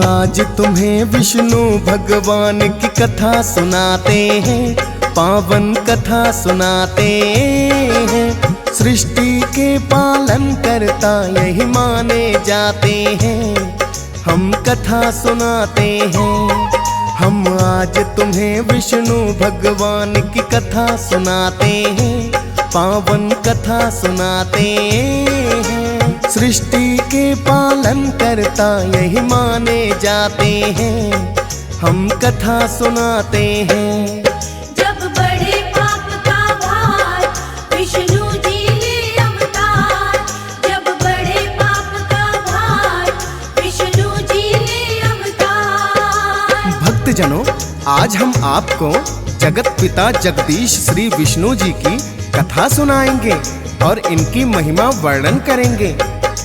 आज तुम्हें विष्णु भगवान की कथा सुनाते हैं, पावन कथा सुनाते हैं। सृष्टि के पालन करता यही माने जाते हैं, हम कथा सुनाते हैं। हम आज तुम्हें विष्णु भगवान की कथा सुनाते हैं, पावन कथा सुनाते हैं। सृष्टि के पालन करता यही माने जाते हैं, हम कथा सुनाते हैं। जब बड़े पाप का भार विष्णु जी ले अवतार, जब बड़े पाप का भार विष्णु जी ले अवतार। भक्तजनों, आज हम आपको जगत पिता जगदीश श्री विष्णु जी की कथा सुनाएंगे और इनकी महिमा वर्णन करेंगे।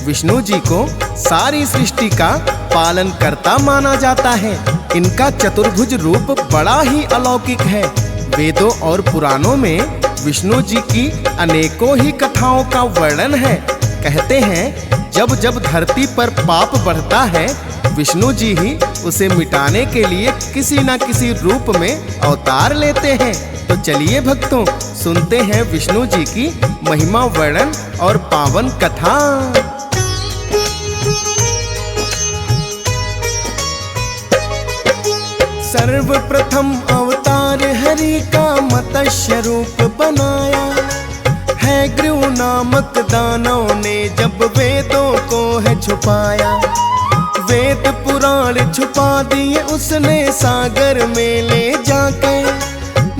विष्णु जी को सारी सृष्टि का पालन करता माना जाता है। इनका चतुर्भुज रूप बड़ा ही अलौकिक है। वेदों और पुराणों में विष्णु जी की अनेकों ही कथाओं का वर्णन है। कहते हैं जब जब धरती पर पाप बढ़ता है, विष्णु जी ही उसे मिटाने के लिए किसी न किसी रूप में अवतार लेते हैं। तो चलिए भक्तों, सुनते हैं विष्णु जी की महिमा वर्णन और पावन कथा। सर्वप्रथम अवतार हरि का मत्स्य रूप बनाया है। ग्रीव नामक दानव ने जब वेदों को है छुपाया, वेद पुराण छुपा दिए उसने सागर में ले जाके।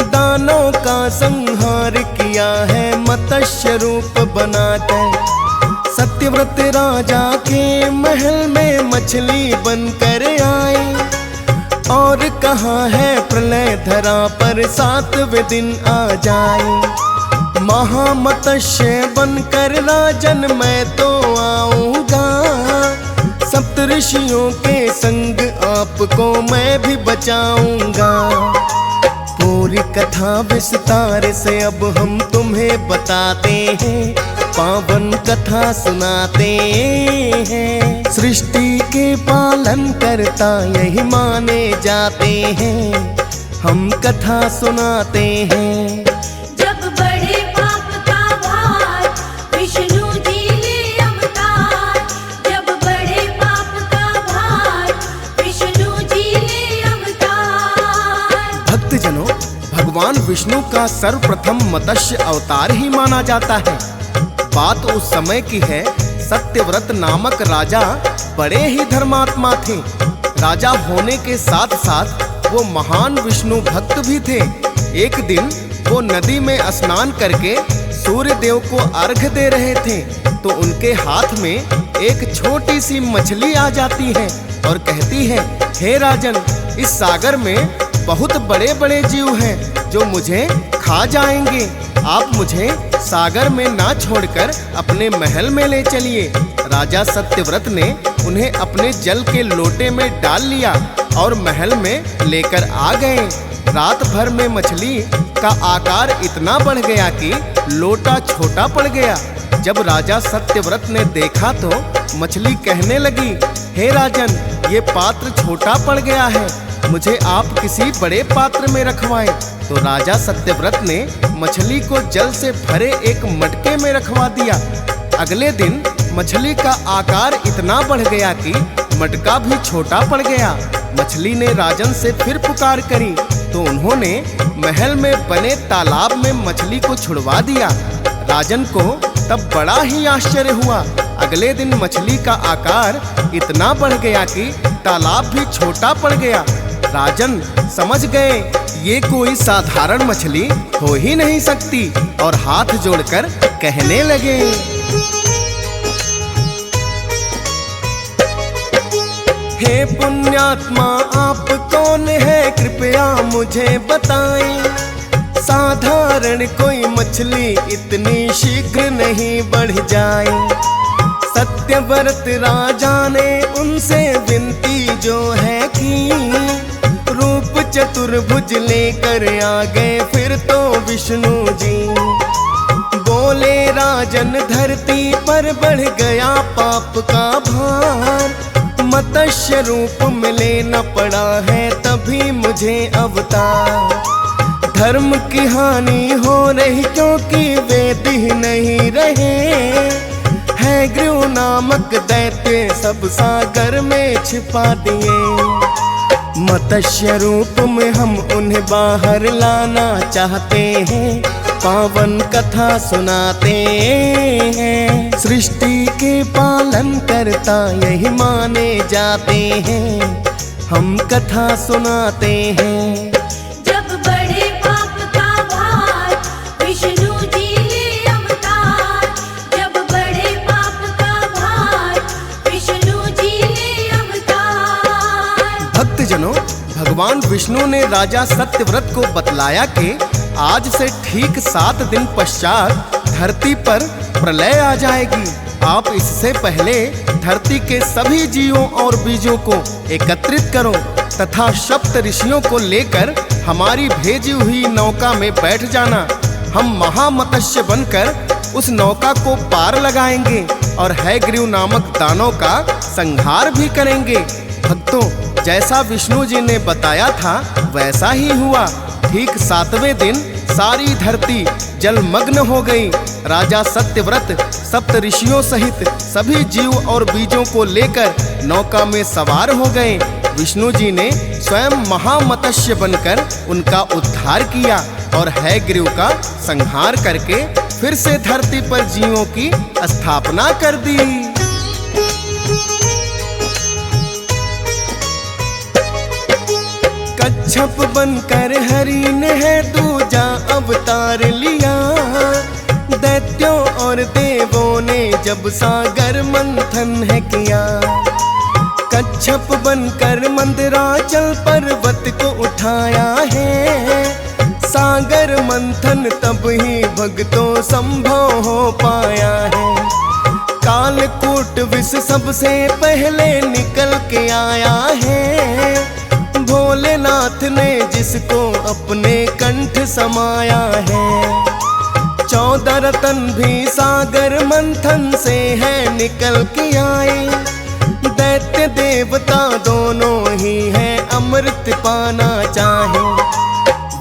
दानव का संहार किया है मत्स्य रूप बनाकर। सत्यव्रत राजा के महल में मछली बनकर आई, और कहाँ है प्रलय धरा पर 7वें दिन आ जाए। महामत्स्य बनकर राजन मैं तो आऊंगा, सप्तऋषियों के संग आपको मैं भी बचाऊंगा। पूरी कथा विस्तार से अब हम तुम्हें बताते हैं, पावन कथा सुनाते हैं। सृष्टि के पालन करता यही माने जाते हैं, हम कथा सुनाते हैं। जब बड़े पाप का भार विष्णु जी ले अवतार, जब बड़े पाप का भार विष्णु जी ले अवतार। भक्तजनों, भगवान विष्णु का सर्वप्रथम मत्स्य अवतार ही माना जाता है। बात उस समय की है, सत्यव्रत नामक राजा बड़े ही धर्मात्मा थे। राजा होने के साथ साथ वो महान विष्णु भक्त भी थे। एक दिन वो नदी में स्नान करके सूर्य देव को अर्घ्य दे रहे थे, तो उनके हाथ में एक छोटी सी मछली आ जाती है और कहती है, हे राजन, इस सागर में बहुत बड़े बड़े जीव हैं जो मुझे खा जाएंगे। आप मुझे सागर में ना छोड़कर अपने महल में ले चलिए। राजा सत्यव्रत ने उन्हें अपने जल के लोटे में डाल लिया और महल में लेकर आ गए। रात भर में मछली का आकार इतना बढ़ गया कि लोटा छोटा पड़ गया। जब राजा सत्यव्रत ने देखा तो मछली कहने लगी, हे राजन, ये पात्र छोटा पड़ गया है, मुझे आप किसी बड़े पात्र में रखवाएं। तो राजा सत्यव्रत ने मछली को जल से भरे एक मटके में रखवा दिया। अगले दिन मछली का आकार इतना बढ़ गया कि मटका भी छोटा पड़ गया। मछली ने राजन से फिर पुकार करी, तो उन्होंने महल में बने तालाब में मछली को छुड़वा दिया। राजन को तब बड़ा ही आश्चर्य हुआ। अगले दिन मछली का आकार इतना बढ़ गया कि तालाब भी छोटा पड़ गया। राजन समझ गए ये कोई साधारण मछली हो ही नहीं सकती और हाथ जोड़कर कहने लगे, हे पुण्यात्मा, आप कौन है, कृपया मुझे बताएं। साधारण कोई मछली इतनी शीघ्र नहीं बढ़ जाए। सत्यव्रत राजा ने उनसे विनती जो है की, रूप चतुर्भुज लेकर आ गए फिर तो विष्णु जी। बोले राजन, धरती पर बढ़ गया पाप का भार, मत्स्य रूप में लेना पड़ा है तभी मुझे अवतार। धर्म की हानि हो रही क्योंकि वेद ही नहीं रहे, हैग्रीव नामक दैत्य सब सागर में छिपा दिए। मत्स्य रूप में हम उन्हें बाहर लाना चाहते हैं, पावन कथा सुनाते हैं। सृष्टि के पालन करता यही माने जाते हैं, हम कथा सुनाते हैं। जब बड़े पाप का भार विष्णु जी ले अवतार, जब बड़े पाप का भार विष्णु जी ले अवतार। भक्तजनों, भगवान विष्णु ने राजा सत्यव्रत को बतलाया कि आज से ठीक 7 दिन पश्चात धरती पर प्रलय आ जाएगी। आप इससे पहले धरती के सभी जीवों और बीजों को एकत्रित करो तथा सप्त ऋषियों को लेकर हमारी भेजी हुई नौका में बैठ जाना। हम महामत्स्य बनकर उस नौका को पार लगाएंगे और हैग्रीव नामक दानव का संहार भी करेंगे। भक्तों, जैसा विष्णु जी ने बताया था वैसा ही हुआ। ठीक 7वें दिन सारी धरती जलमग्न हो गई। राजा सत्यव्रत सप्त ऋषियों सहित सभी जीव और बीजों को लेकर नौका में सवार हो गए। विष्णु जी ने स्वयं महामत्स्य बनकर उनका उद्धार किया और हैग्रीव का संहार करके फिर से धरती पर जीवों की स्थापना कर दी। कच्छप बनकर हरि ने है दूजा अवतार लिया। दैत्यों और देवों ने जब सागर मंथन है किया। कच्छप बनकर मंदराचल पर्वत को उठाया है। सागर मंथन तब ही भक्तों संभव हो पाया है। कालकूट विष सबसे पहले निकल के आया है। भोलेनाथ ने जिसको अपने कंठ समाया है। 14 रतन भी सागर मंथन से है निकल के आए। दैत्य देवता दोनों ही है अमृत पाना चाहे।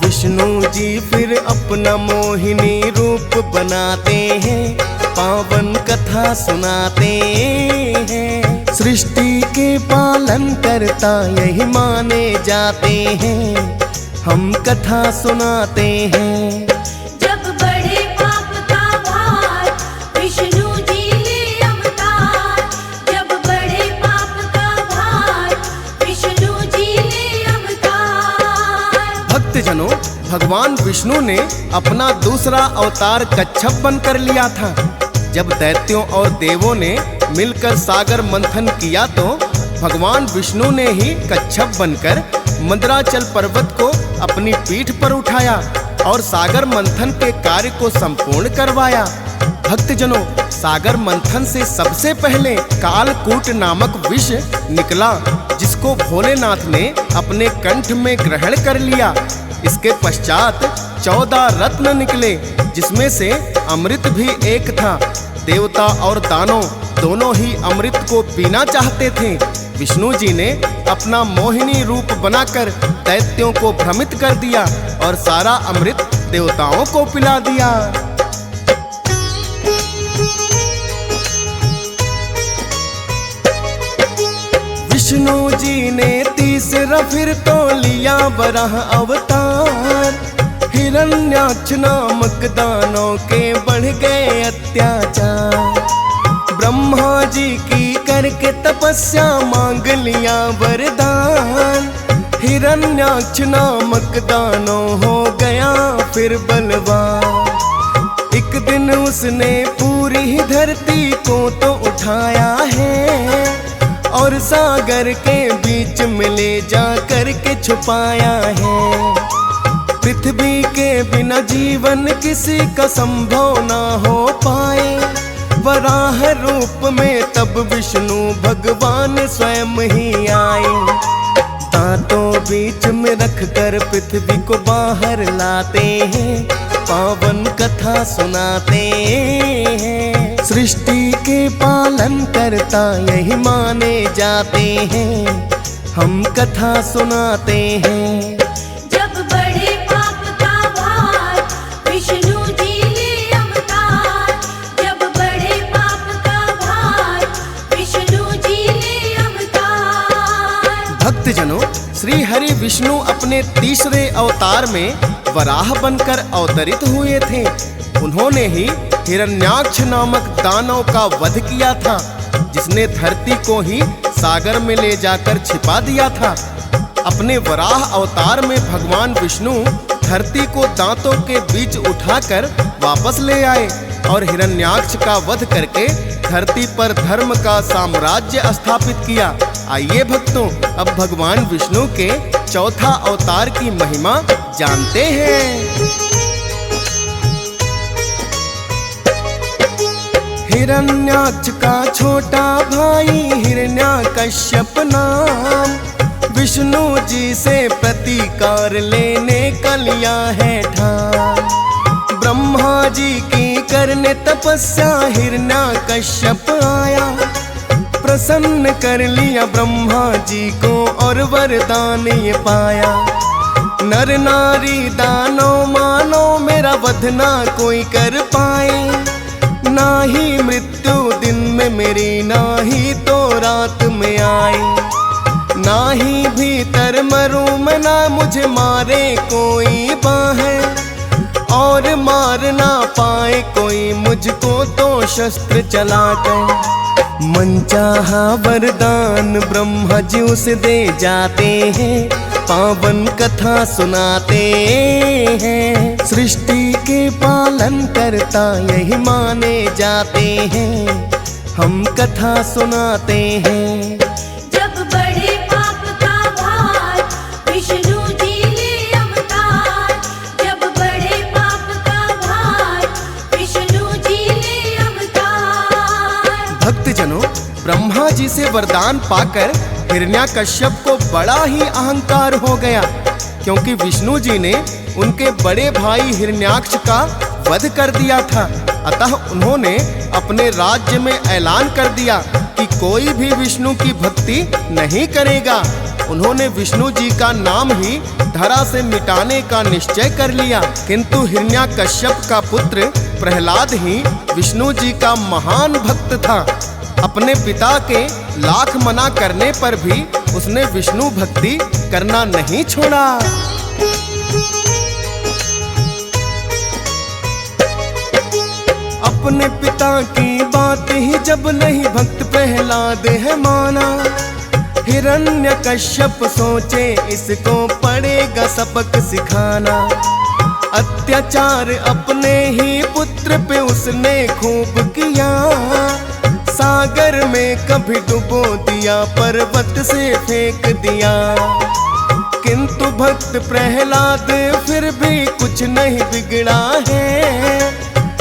विष्णु जी फिर अपना मोहिनी रूप बनाते हैं, पावन कथा सुनाते हैं। सृष्टि के पालन करता यही माने जाते हैं, हम कथा सुनाते हैं। जब बड़े पाप का भार विष्णु जी ले अवतार, जब बड़े पाप का भार विष्णु जी ले अवतार। भक्तजनों, भगवान विष्णु ने अपना दूसरा अवतार कच्छप बनकर लिया था। जब दैत्यों और देवों ने मिलकर सागर मंथन किया तो भगवान विष्णु ने ही कच्छप बनकर मंदराचल पर्वत को अपनी पीठ पर उठाया और सागर मंथन के कार्य को संपूर्ण करवाया। भक्तजनों, सागर मंथन से सबसे पहले कालकूट नामक विष निकला, जिसको भोलेनाथ ने अपने कंठ में ग्रहण कर लिया। इसके पश्चात 14 रत्न निकले, जिसमें से अमृत भी एक था। देवता और दानव दोनों ही अमृत को पीना चाहते थे। विष्णु जी ने अपना मोहिनी रूप बनाकर दैत्यों को भ्रमित कर दिया और सारा अमृत देवताओं को पिला दिया। विष्णु जी ने तीसरा फिर तो लिया वराह अवतार। हिरण्याक्ष नामक दानव के बढ़ गए अत्याचार। ब्रह्मा जी की करके तपस्या मांग लिया वरदान। हिरण्याक्ष नामक दानव हो गया फिर बलवान। एक दिन उसने पूरी ही धरती को तो उठाया है और सागर के बीच में ले जा कर के छुपाया है। पृथ्वी के बिना जीवन किसी का संभव ना हो पाए। वराह रूप में तब विष्णु भगवान स्वयं ही आए। दांतों बीच में रख कर पृथ्वी को बाहर लाते हैं, पावन कथा सुनाते हैं। सृष्टि के पालन करता यही माने जाते हैं, हम कथा सुनाते हैं। जब बड़े पाप का भार विष्णु जी ले अवतार, जब बड़े पाप का भार विष्णु जी ले अवतार। भक्तजनों, श्री हरि विष्णु अपने तीसरे अवतार में वराह बनकर अवतरित हुए थे। उन्होंने ही हिरण्याक्ष नामक दानव का वध किया था, जिसने धरती को ही सागर में ले जाकर छिपा दिया था। अपने वराह अवतार में भगवान विष्णु धरती को दांतों के बीच उठाकर वापस ले आए और हिरण्याक्ष का वध करके धरती पर धर्म का साम्राज्य स्थापित किया। आइए भक्तों, अब भगवान विष्णु के चौथा अवतार की महिमा जानते हैं। हिरण्याक्ष का छोटा भाई हिरण्याकश्यप नाम, विष्णु जी से प्रतिकार लेने का लिया है ठान। ब्रह्मा जी की करने तपस्या हिरण्याकश्यप आया, प्रसन्न कर लिया ब्रह्मा जी को और वरदान ये पाया। नर नारी दानव मानव मेरा वध ना कोई कर पाए, ना ही मृत्यु दिन में मेरी ना ही तो रात में आए, ना ही भीतर मरूं मैं ना मुझे मारे कोई बाहें, और मार ना पाए कोई मुझको तो शस्त्र चला कर। मनचाहा वरदान ब्रह्मा जी उसे दे जाते हैं, पावन कथा सुनाते हैं। सृष्टि के पालन करता यही माने जाते हैं, हम कथा सुनाते हैं। जब बड़े पाप का भार विष्णु जी ले अवतार, जब बड़े पाप का भार विष्णु जी ले अवतार। भक्तजनों, ब्रह्मा जी से वरदान पाकर हिरण्याकश्यप को बड़ा ही अहंकार हो गया, क्योंकि विष्णु जी ने उनके बड़े भाई हिरण्याक्ष का वध कर दिया था। अतः उन्होंने अपने राज्य में ऐलान कर दिया कि कोई भी विष्णु की भक्ति नहीं करेगा। उन्होंने विष्णु जी का नाम ही धरा से मिटाने का निश्चय कर लिया। किंतु हिरण्याकश्यप का पुत्र प्रहलाद ही विष्णु जी का महान भक्त था। अपने पिता के लाख मना करने पर भी उसने विष्णु भक्ति करना नहीं छोड़ा। अपने पिता की बात ही जब नहीं भक्त प्रहलाद है माना, हिरण्यकश्यप सोचे इसको पड़ेगा सबक सिखाना। अत्याचार अपने ही पुत्र पे उसने खूब किया, सागर में कभी डुबो दिया पर्वत से फेंक दिया। किंतु भक्त प्रहलाद फिर भी कुछ नहीं बिगड़ा है।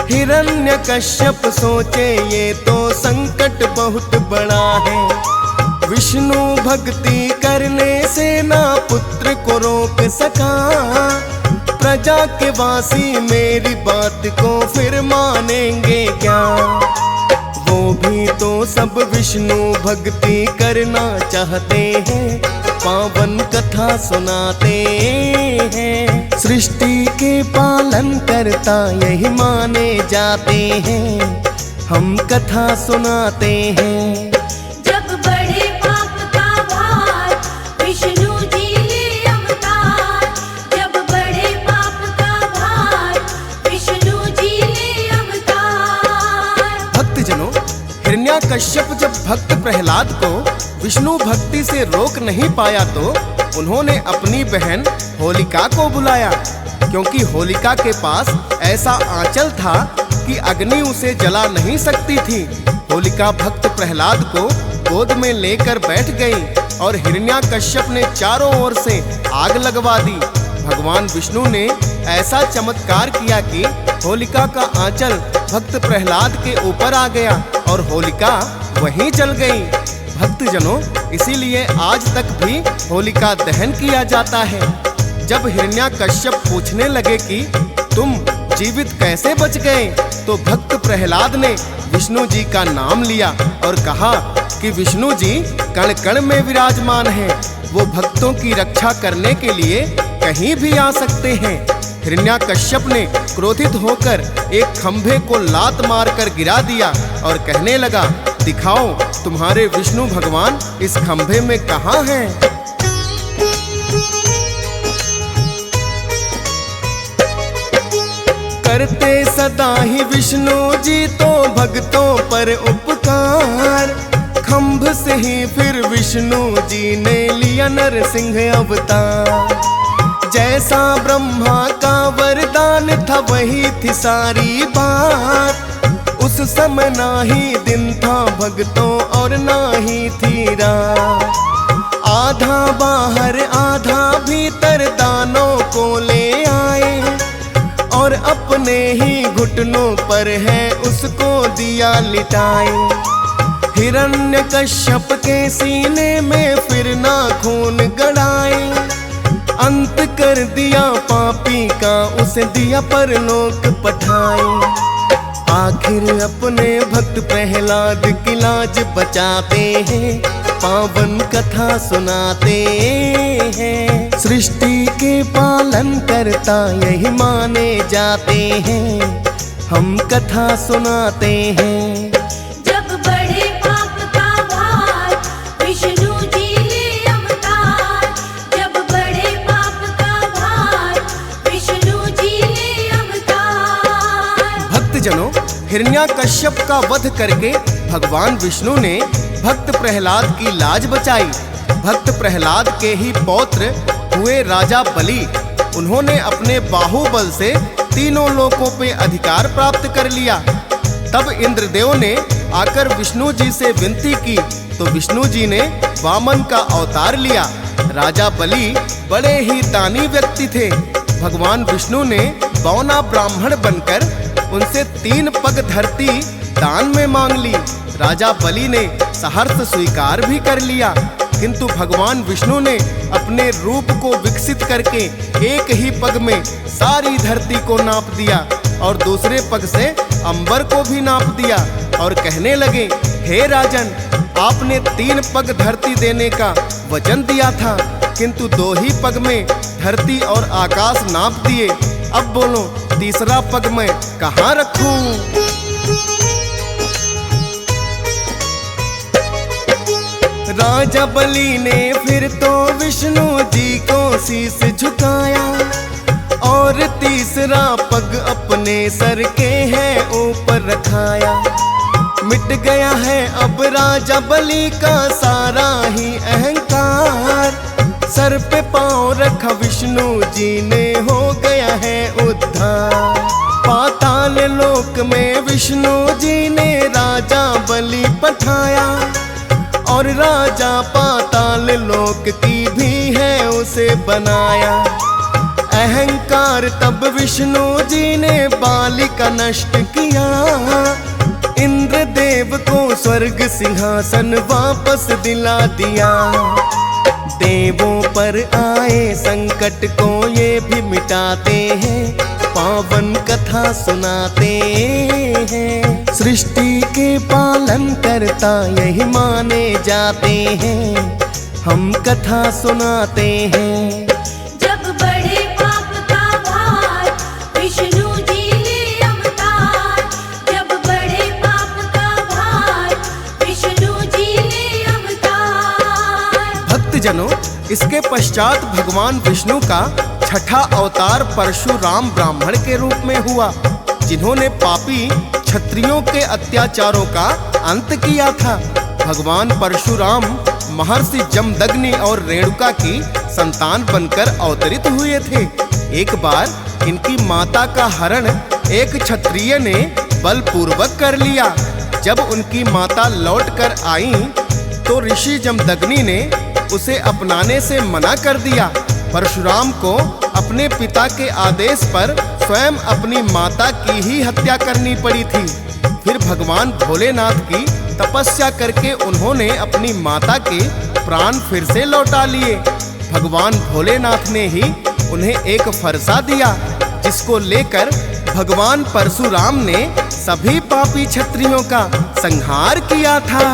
हिरण्यकश्यप सोचे ये तो संकट बहुत बड़ा है। विष्णु भक्ति करने से ना पुत्र को रोक सका, प्रजा के वासी मेरी बात को फिर मानेंगे क्या। वो भी तो सब विष्णु भक्ति करना चाहते हैं, पावन कथा सुनाते हैं। सृष्टि के पालन करता यही माने जाते हैं, हम कथा सुनाते हैं। जब बड़े पाप का भार विष्णु जी ले अवतार, जब बड़े पाप का भार विष्णु जी ले अवतार। भक्तजनों, हिरण्याकश्यप जब भक्त प्रहलाद को विष्णु भक्ति से रोक नहीं पाया तो उन्होंने अपनी बहन होलिका को बुलाया, क्योंकि होलिका के पास ऐसा आंचल था कि अग्नि उसे जला नहीं सकती थी। होलिका भक्त प्रहलाद को गोद में लेकर बैठ गई और हिरण्याकश्यप ने चारों ओर से आग लगवा दी। भगवान विष्णु ने ऐसा चमत्कार किया कि होलिका का आंचल भक्त प्रहलाद के ऊपर आ गया और होलिका वहीं जल गई। भक्तजनों, इसीलिए आज तक भी होलिका दहन किया जाता है। जब हिरण्याकश्यप पूछने लगे कि तुम जीवित कैसे बच गए, तो भक्त प्रहलाद ने विष्णु जी का नाम लिया और कहा कि विष्णु जी कण कण में विराजमान हैं। वो भक्तों की रक्षा करने के लिए कहीं भी आ सकते हैं। हिरण्याकश्यप ने क्रोधित होकर एक खंभे को लात मारकर गिरा दिया और कहने लगा, दिखाओ तुम्हारे विष्णु भगवान इस खंभे में कहाँ हैं? करते सदा ही विष्णु जी तो भक्तों पर उपकार। खंभ से ही फिर विष्णु जी ने लिया नरसिंह अवतार। जैसा ब्रह्मा का वरदान था वही थी सारी बात। उस समय ना ही दिन था भक्तों और ना ही थी रात। आधा बाहर आधा भीतर दानों को ले आए और अपने ही घुटनों पर है उसको दिया लिटाए। हिरण्यकश्यप के सीने में फिर ना खून गड़ाए। अंत कर दिया पापी का उसे दिया परलोक पठाए। आखिर अपने भक्त प्रहलाद की लाज बचाते हैं, पावन कथा सुनाते हैं। सृष्टि के पालन करता यही माने जाते हैं, हम कथा सुनाते हैं। जब बड़े पाप का भार विष्णु जी ले अवतार। जब बड़े पाप का भार विष्णु जी ले अवतार। भक्तजनों, हिरण्याकश्यप का वध करके भगवान विष्णु ने भक्त प्रहलाद की लाज बचाई। भक्त प्रहलाद के ही पौत्र हुए राजा बलि। उन्होंने अपने बाहुबल से तीनों लोकों पे अधिकार प्राप्त कर लिया। तब इंद्रदेव ने आकर विष्णु जी से विनती की तो विष्णु जी ने वामन का अवतार लिया। राजा बलि बड़े ही दानी व्यक्ति थे। भगवान विष्णु ने बौना ब्राह्मण बनकर उनसे 3 पग धरती दान में मांग ली। राजा बलि ने सहर्ष स्वीकार भी कर लिया, किंतु भगवान विष्णु ने अपने रूप को विकसित करके एक ही पग में सारी धरती को नाप दिया और दूसरे पग से अंबर को भी नाप दिया और कहने लगे, हे राजन, आपने 3 पग धरती देने का वचन दिया था, किंतु 2 ही पग में धरती और आकाश नाप दिए। अब बोलो, तीसरा पग मैं कहाँ रखूं? राजा बलि ने फिर तो विष्णु जी को शीश झुकाया और तीसरा पग अपने सर के है ऊपर रखाया। मिट गया है अब राजा बलि का सारा ही अहंकार। सर पे पांव रखा विष्णु जी ने, हो गया है उद्धार। पाताल लोक में विष्णु जी ने राजा बलि पठाया और राजा पाताल लोक की भी है उसे बनाया। अहंकार तब विष्णु जी ने बाली का नष्ट किया। इंद्रदेव को स्वर्ग सिंहासन वापस दिला दिया। देवों पर आए संकट को ये भी मिटाते हैं, पावन कथा सुनाते हैं। सृष्टि के पालन करता यही माने जाते हैं, हम कथा सुनाते हैं। जब बड़े पाप का भार विष्णु जी ले अवतार। जब बड़े पाप का भार विष्णु जी ले अवतार। भक्तजनों, इसके पश्चात भगवान विष्णु का छठा अवतार परशुराम ब्राह्मण के रूप में हुआ, जिन्होंने पापी क्षत्रियों के अत्याचारों का अंत किया था। भगवान परशुराम महर्षि जमदग्नि और रेणुका की संतान बनकर अवतरित हुए थे। एक बार इनकी माता का हरण एक क्षत्रिय ने बलपूर्वक कर लिया। जब उनकी माता लौटकर आई तो ऋषि जमदग्नि ने उसे अपनाने से मना कर दिया। परशुराम को अपने पिता के आदेश पर स्वयं अपनी माता की ही हत्या करनी पड़ी थी। फिर भगवान भोलेनाथ की तपस्या करके उन्होंने अपनी माता के प्राण फिर से लौटा लिए। भगवान भोलेनाथ ने ही उन्हें एक फरसा दिया, जिसको लेकर भगवान परशुराम ने सभी पापी क्षत्रियों का संहार किया था।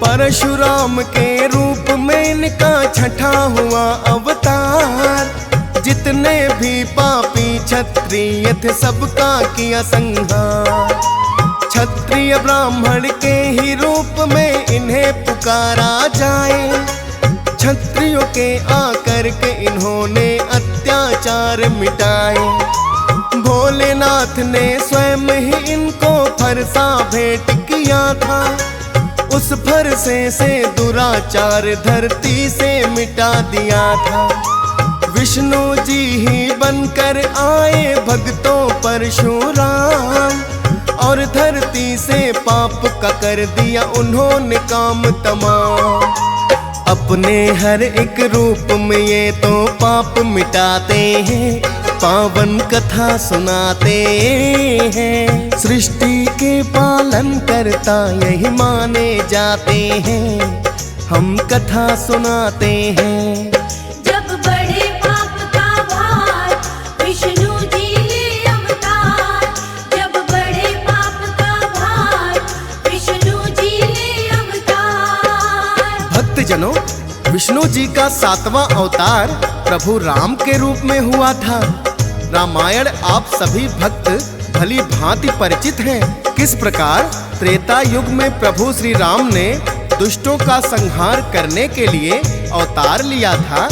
परशुराम के रूप में इनका छठा हुआ अवतार। जितने भी पापी क्षत्रिय थे सबका किया संहार। क्षत्रिय ब्राह्मण के ही रूप में इन्हें पुकारा जाए। क्षत्रियों के आकर के इन्होंने अत्याचार मिटाए। भोलेनाथ ने स्वयं ही इनको फरसा भेंट किया था। उस फरसे से दुराचार धरती से मिटा दिया था। विष्णु जी ही बनकर आए भक्तों परशुराम, और धरती से पाप का कर दिया उन्होंने काम तमाम। अपने हर एक रूप में ये तो पाप मिटाते हैं, पावन कथा सुनाते हैं। सृष्टि के पालन करता यही माने जाते हैं, हम कथा सुनाते हैं। जब बड़े पाप का भार विष्णु जी ले अवतार। जब बड़े पाप का भार विष्णु जी ले अवतार। भक्तजनों, विष्णु जी का 7वां अवतार प्रभु राम के रूप में हुआ था। रामायण आप सभी भक्त भली भांति परिचित हैं। किस प्रकार त्रेता युग में प्रभु श्री राम ने दुष्टों का संहार करने के लिए अवतार लिया था।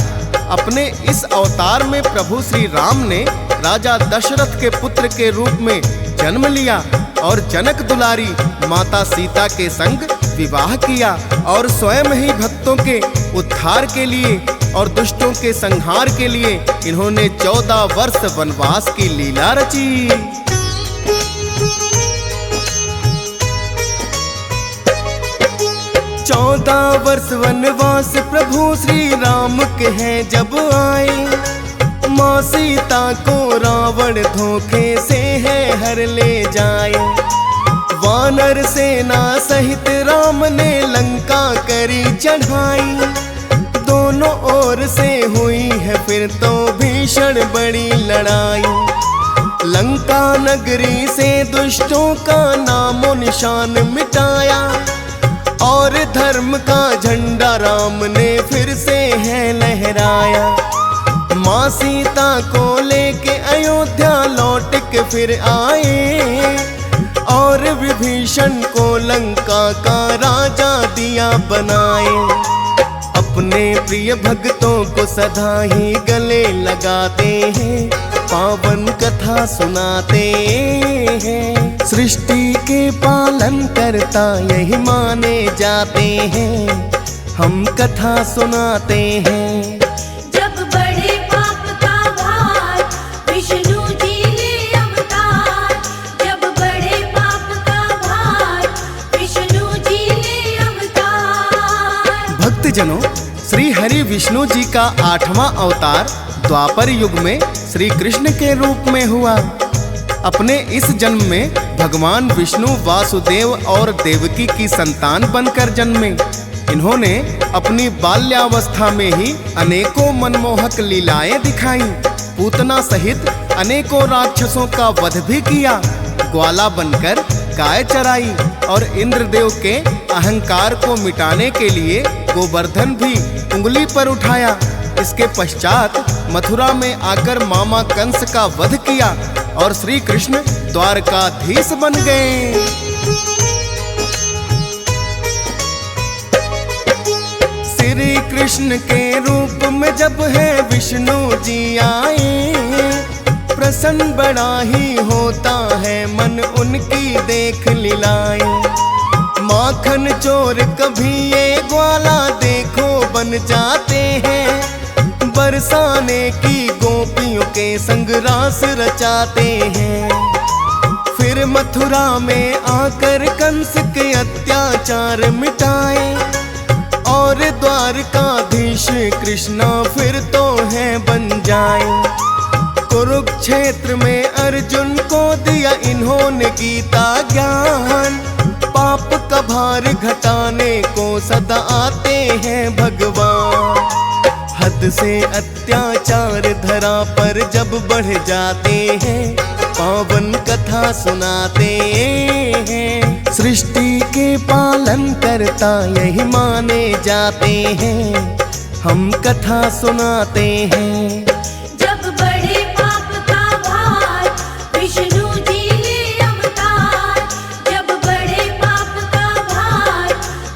अपने इस अवतार में प्रभु श्री राम ने राजा दशरथ के पुत्र के रूप में जन्म लिया और जनक दुलारी माता सीता के संग विवाह किया, और स्वयं ही भक्तों के उद्धार के लिए और दुष्टों के संहार के लिए इन्होंने 14 वर्ष वनवास की लीला रची। चौदह वर्ष वनवास प्रभु श्री राम के हैं जब आए। माँ सीता को रावण धोखे से है हर ले जाए। वानर सेना सहित राम ने लंका करी चढ़ाई। दोनों ओर से हुई है फिर तो भीषण बड़ी लड़ाई। लंका नगरी से दुष्टों का नामो निशान मिटाया, और धर्म का झंडा राम ने फिर से है लहराया। माँ सीता को लेके अयोध्या लौट के फिर आए, और विभीषण को लंका का राजा दिया बनाए। अपने प्रिय भक्तों को सदा ही गले लगाते हैं, पावन कथा सुनाते हैं। सृष्टि के पालन करता यही माने जाते हैं, हम कथा सुनाते हैं। जब बड़े पाप का भार विष्णु जी ले अवतार। जब बड़े पाप का भार विष्णु जी ले अवतार। भक्तजनों, श्री हरि विष्णु जी का 8वां अवतार द्वापर युग में श्री कृष्ण के रूप में हुआ। अपने इस जन्म में भगवान विष्णु वासुदेव और देवकी की संतान बनकर जन्मे। इन्होंने अपनी बाल्यावस्था में ही अनेकों मनमोहक लीलाएं दिखाई। पूतना सहित अनेकों राक्षसों का वध भी किया। ग्वाला बनकर गाय चराई और इंद्रदेव के अहंकार को मिटाने के लिए गोवर्धन भी उंगली पर उठाया। इसके पश्चात मथुरा में आकर मामा कंस का वध किया और श्री कृष्ण द्वारकाधीश बन गए। श्री कृष्ण के रूप में जब है विष्णु जी आए, प्रसन्न बड़ा ही होता है मन उनकी देख लीलाएं। माखन चोर कभी ये ग्वाला देखो बन जाते हैं, बरसाने की गोपियों के संग रास रचाते हैं। फिर मथुरा में आकर कंस के अत्याचार मिटाए, और द्वारकाधीश कृष्णा फिर तो है बन जाए। कुरुक्षेत्र में अर्जुन को दिया इन्होंने गीता ज्ञान, पाप का भार घटाने को सदा आते हैं भगवान। हद से अत्याचार धरा पर जब बढ़ जाते हैं, पावन कथा सुनाते हैं। सृष्टि के पालन करता यही माने जाते हैं, हम कथा सुनाते हैं। जब बड़े पाप का भार विष्णु जी ले अवतार, जब बड़े पाप का भार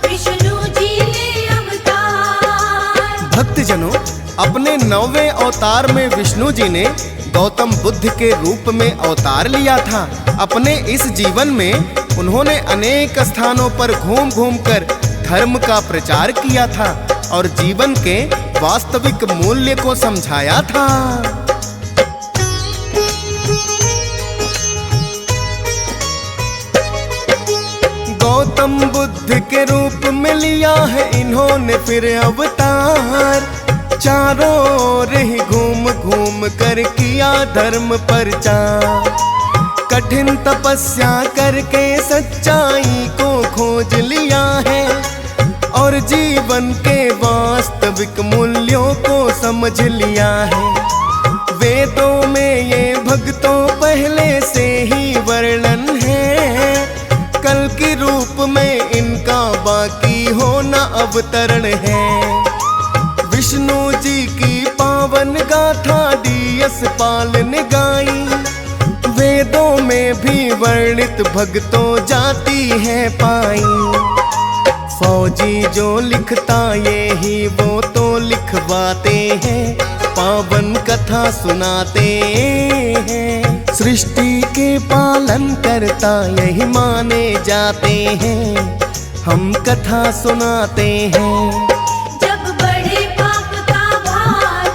विष्णु जी ले अवतार। भक्तजनों, अपने 9वें अवतार में विष्णु जी ने गौतम बुद्ध के रूप में अवतार लिया था। अपने इस जीवन में उन्होंने अनेक स्थानों पर घूम घूम कर धर्म का प्रचार किया था और जीवन के वास्तविक मूल्य को समझाया था। गौतम बुद्ध के रूप में लिया है इन्होंने फिर अवतार। चारों ओर ही घूम घूम कर किया धर्म प्रचार। कठिन तपस्या करके सच्चाई को खोज लिया है और जीवन के वास्तविक मूल्यों को समझ लिया है। वेदों में ये भक्तों पहले से ही वर्णन है, कल के रूप में इनका बाकी होना अवतरण है। विष्णु जी की पावन गाथा डीएस पाल ने गाई, वेदों में भी वर्णित भक्तों जाती है पाई। फौजी जो लिखता ये ही वो तो लिखवाते हैं, पावन कथा सुनाते हैं। सृष्टि के पालन करता यही माने जाते हैं, हम कथा सुनाते हैं। जब बड़े पाप का भार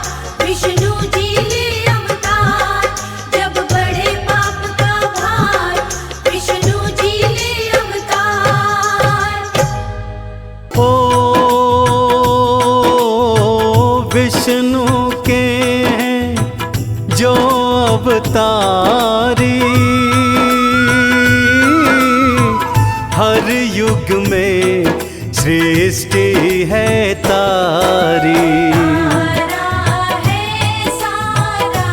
विष्णु जी ले अवतार, जब बड़े पाप का भार विष्णु जी ले अवतार। ओ विष्णु के हैं जो अवतारी, हर युग में सृष्टि है तारी। तारा है सारा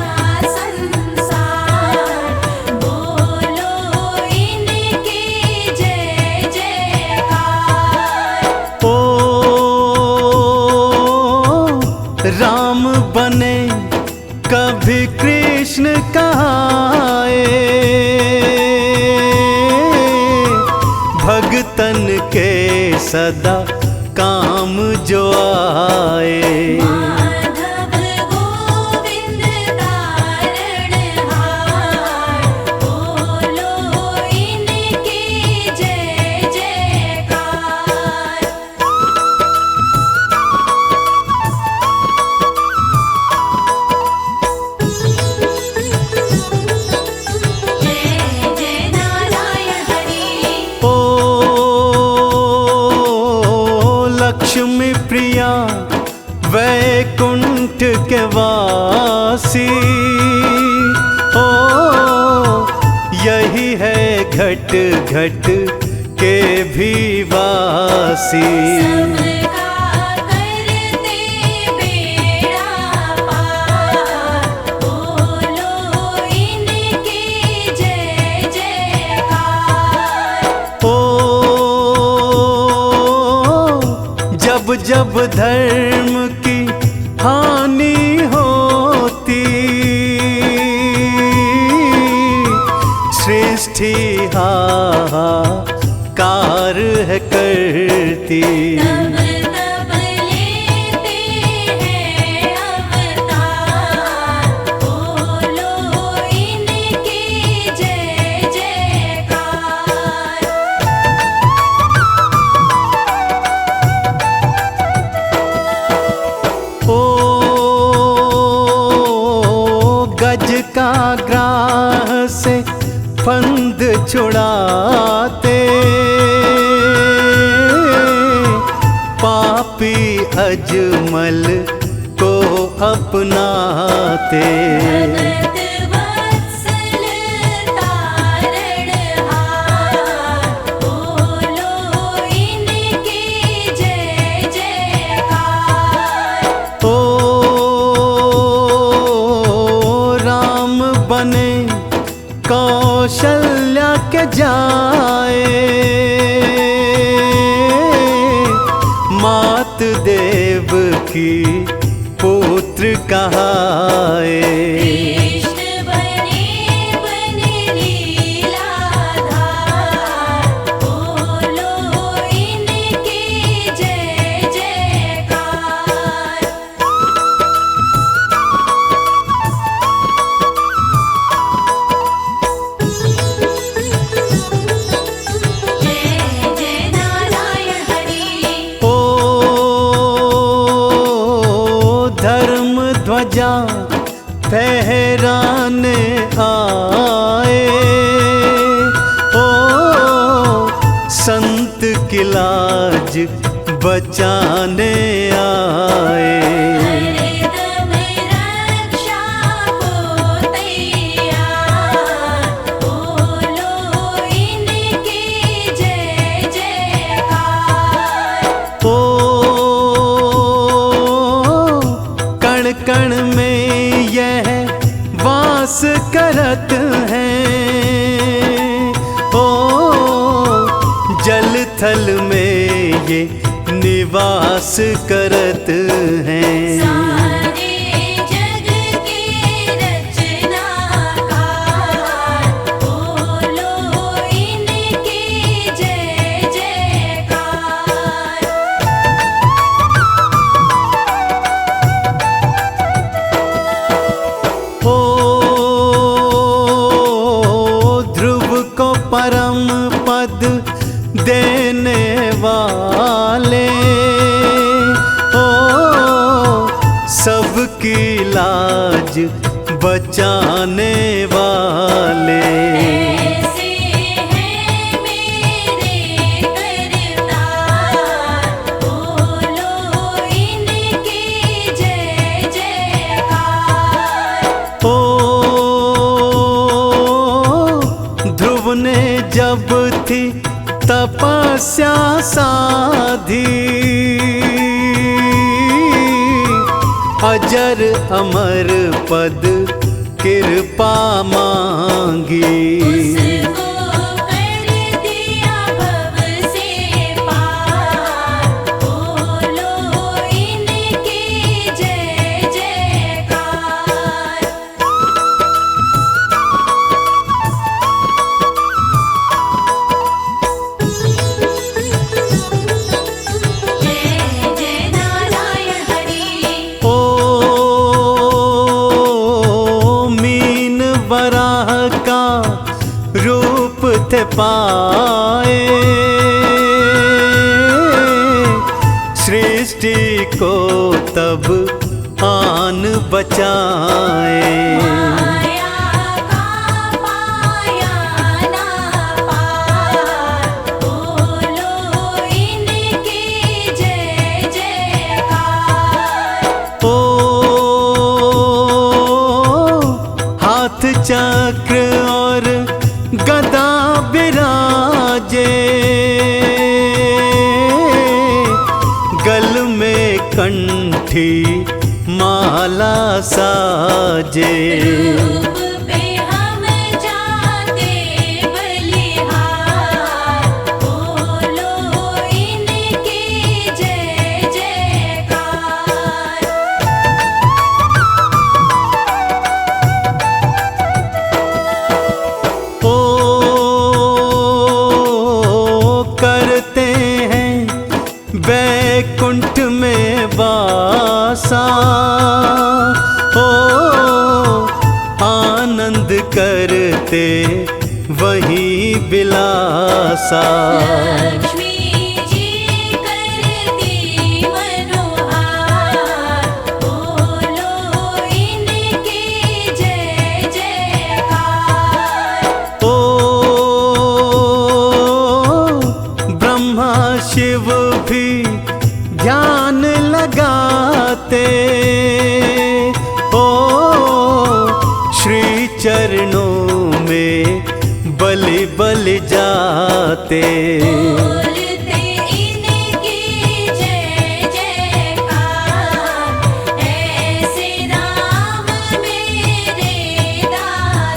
संसार, बोलो इनकी जय जयकार। ओ राम बने कभी कृष्ण कहाए, भगतन के सदा काम जो आए। माधव गोविंद तारणहार, बोलो इनकी जय जयकार। जय जय नारायण हरि। ओ लक्ष्मी प्रिया वैकुंठ के वासी, ओ यही है घट घट के भी वासी। सबका करते बेड़ा पार, बोलो इनकी जय जयकार। ओ जब जब धर्म की हानि होती, सृष्टि हाहाकार है करती। तब तब लेते हैं अवतार, बोलो इनकी जय जयकार। ओ गज का ग्राह से फंद छुड़ाते, पापी अजमल को अपनाते। भगत वत्सल तारणहार, बोलो इनकी जय जयकार। ओ बने कौशल्या के जाए, मात देव की पुत्र कहाए। कृष्ण बने बने लीलाधार, बोलो इनकी जय जयकार। जय जय नारायण हरि। ओ धर्म ध्वजा फहराने आए, ओ संत की लाज बचाने आए। हरदम रक्षा को तैयार, बोलो इनकी जय जयकार। ओ कण कण में यह वास करत हैं, ओ जल थल में ये निवास करत हैं। सारे जग के रचनाकार, बोलो इनकी जय जयकार। ओ ध्रुव को परम पद देने वाले, ओ सबकी लाज बचाने वाले। ऐसे हैं मेरे करतार, बोलो इनकी जय जयकार। ओ ध्रुव ने जब थी तपस्या साधी, अजर अमर पद कृपा मांगी। उसको कर दिया भव से पार, बोलो इनकी जय जयकार। जय जय नारायण हरि। ओ मीन वराह का रूप थे पाए, सृष्टि को तब आन बचाए। माया का पाया ना पार, बोलो इनकी जय जयकार। ओ हाथ चक्र और गदा बिराजे, गल में कंठी माला साजे। रूप पे हम जाते बलिहार, बोलो इनकी जय जयकार। ओ करते हैं वैकुंठ में वासा, ओ आनंद करते वहीं बिलासा। लक्ष्मी जी करती मनोहार, बोलो इनकी जय जयकार। ओ ब्रह्मा शिव भी ध्यान लगाते, ओ श्री चरणों में बलि बलि जाते। बोलते इनकी जय जयकार, ऐसे राम मेरे दातार।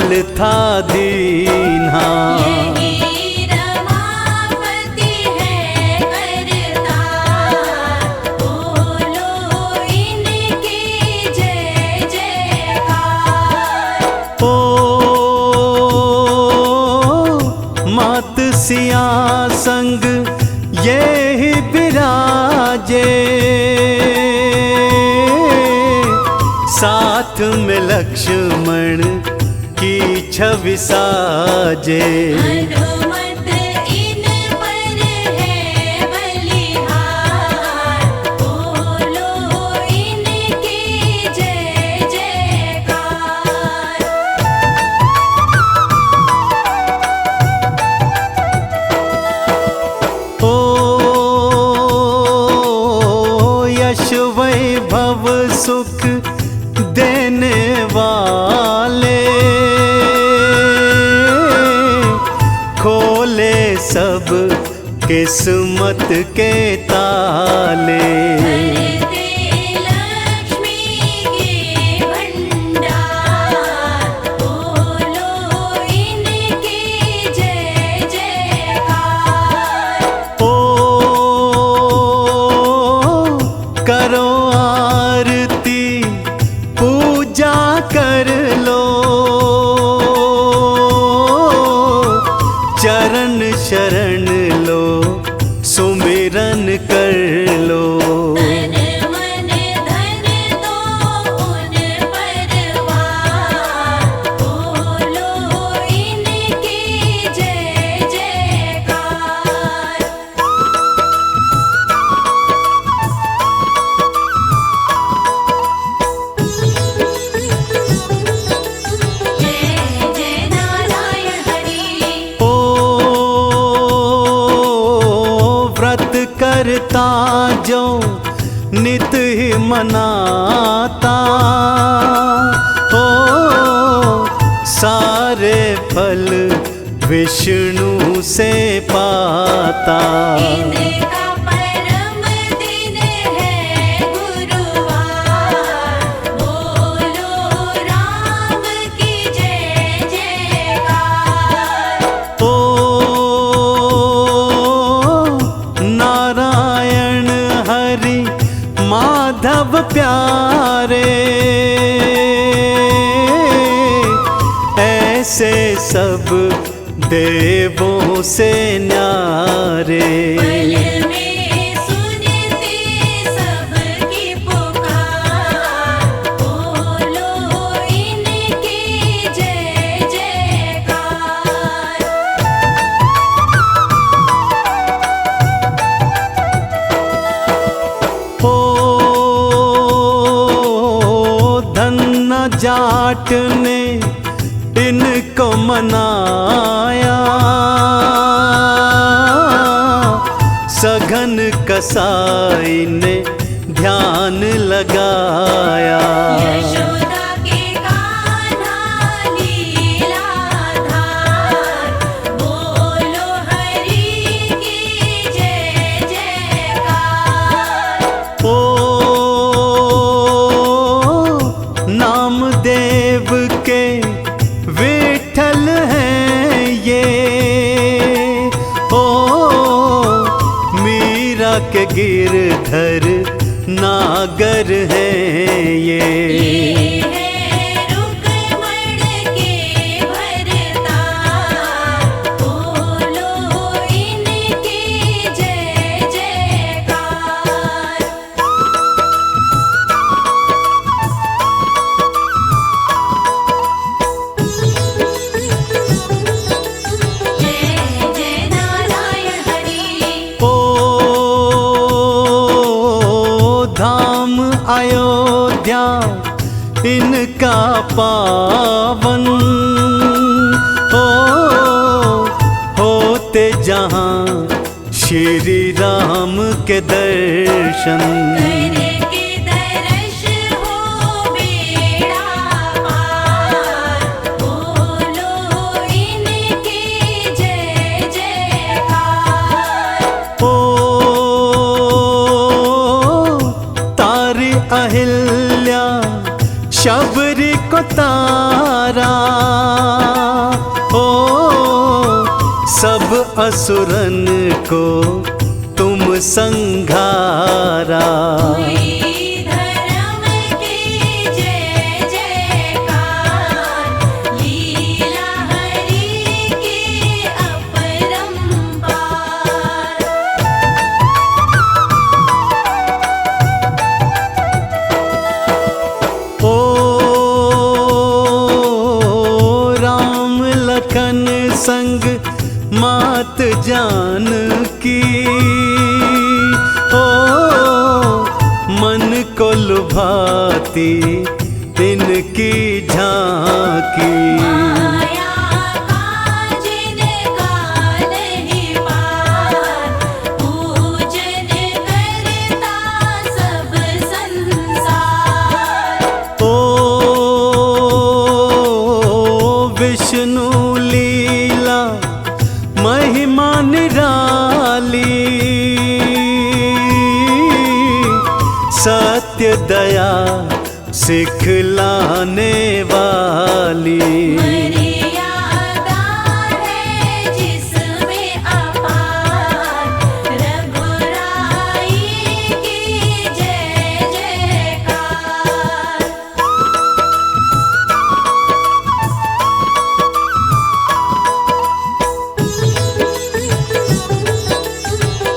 कोमल था दीन्हा। यही रमापति है करतार, बोलो इनकी जय जयकार। ओ मात सिया संग ये ही विराजे, साथ में लक्ष्मण की छवि साजे। हनुमत इन पर है बलिहार, बोलो इनकी जय जयकार। ओ यश वैभव सुख देने वाले, खोले सब किस्मत के ताले। भरते लक्ष्मी के भंडार, बोलो इनकी जय जयकार। ओ करो आरती पूजा कर लो, चरण शरण लो सुमिरन कर लो। तन मन धन दो उन परवार, बोलो इनकी जय जयकार। जय जय नारायण हरि। ओ व्रत करता जो नित ही मनाता, ओ सारे फल विष्णु से पाता। इनका परम दिन है गुरुवार, बोलो राम की जय जयकार। ओ नारायण हरि माधव प्यारे, ऐसे सब देवों से न्यारे। पल में सुनते सबकी पुकार, बोलो इनकी जय जयकार। ओ धन्ना जाट ने इनको मनाया, सघन कसाई ने ध्यान लगाया। यशोदा के कान्हा लीलाधार, बोलो हरि की जय जयकार। ओ नामदेव के विठल हैं ये, ओ मीरा के गिरधर नागर हैं ये। है रुक्मण के भरतार, बोलो इनकी जय जयकार। जय जय नारायण हरि। ओ धाम अयोध्या इनका पावन, ओ होते जहाँ श्री राम के दर्शन। करके दर्श हो बेड़ा पार, बोलो इनकी जय जयकार। ओ तारी अहिल्या शबरी को तारा, सब असुरन को तुम संघारा। हुई धर्म की जय जयकार, लीला हरि की अपरंपार। ओ राम लखन संग मात जानकी, ओ मन को लुभाती तिनकी झांकी। माया का जिनका नहीं पार, पूजन करता सब संसार। ओ विष्णु लीला महिमा निराली, सत्य दया सिखलाने वाली। मर्यादा है जिसमें अपार, रघुराई की जय जयकार।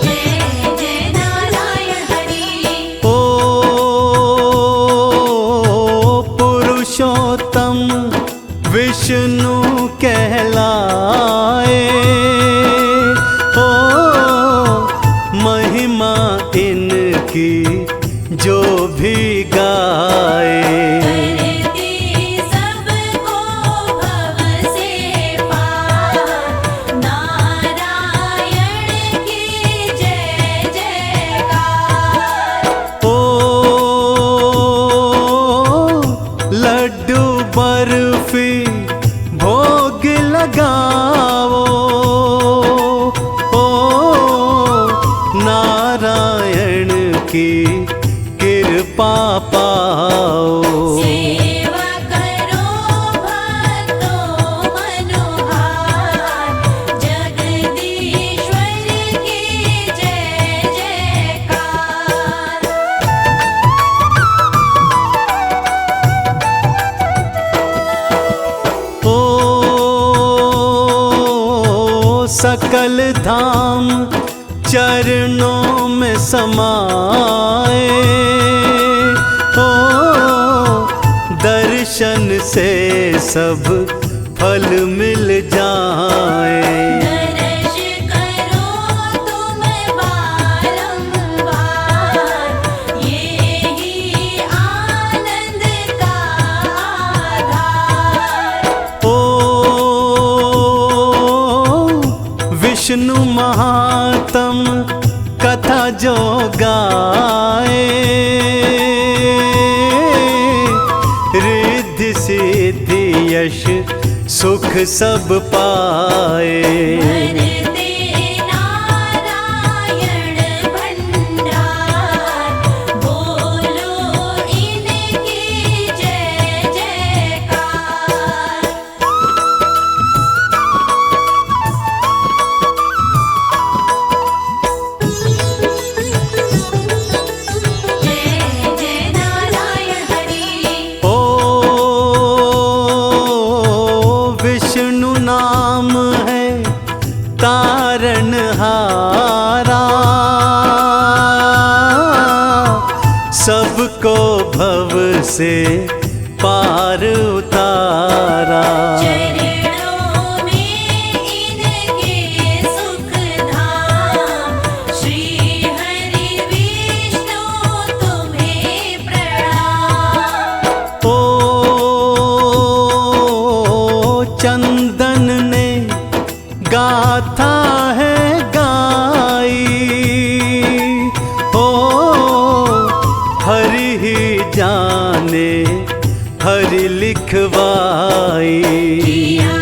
जय जय नारायण हरि। ओ पुरुषोत्तम विष्णु कहलाए, ओ महिमा इनकी जो भी गाए। करती सबको भव से पार, नारायण की जय जयकार। ओ लड्डू बर्फी भोग लगाओ, ओ नारायण की कृपा पाओ। सेवा करो भक्तों मनोहार, जगदीश्वर की जय जयकार। ओ सकल धाम चरणों में समाए, ओ दर्शन से सब फल मिल जाए। दर्श करो तुम बारंबार, ये ही आनंद का आधार। ओ विष्णु महात्म कथा जो गाए, रिद्धि सिद्धि यश सुख सब पाए। वरते नारायण भंडार, बोलो इनकी जय जयकार। जय जय नारायण हरि। ओ विष्णु नाम है तारणहारा, सबको भव से पार उतारा। चरणों में इनके सुख धाम, श्री हरि विष्णु तुम्हें प्रणाम। ओ चंदन ने गाथा है गाई, ओ हरि ही जाने हरि लिखवाई। किया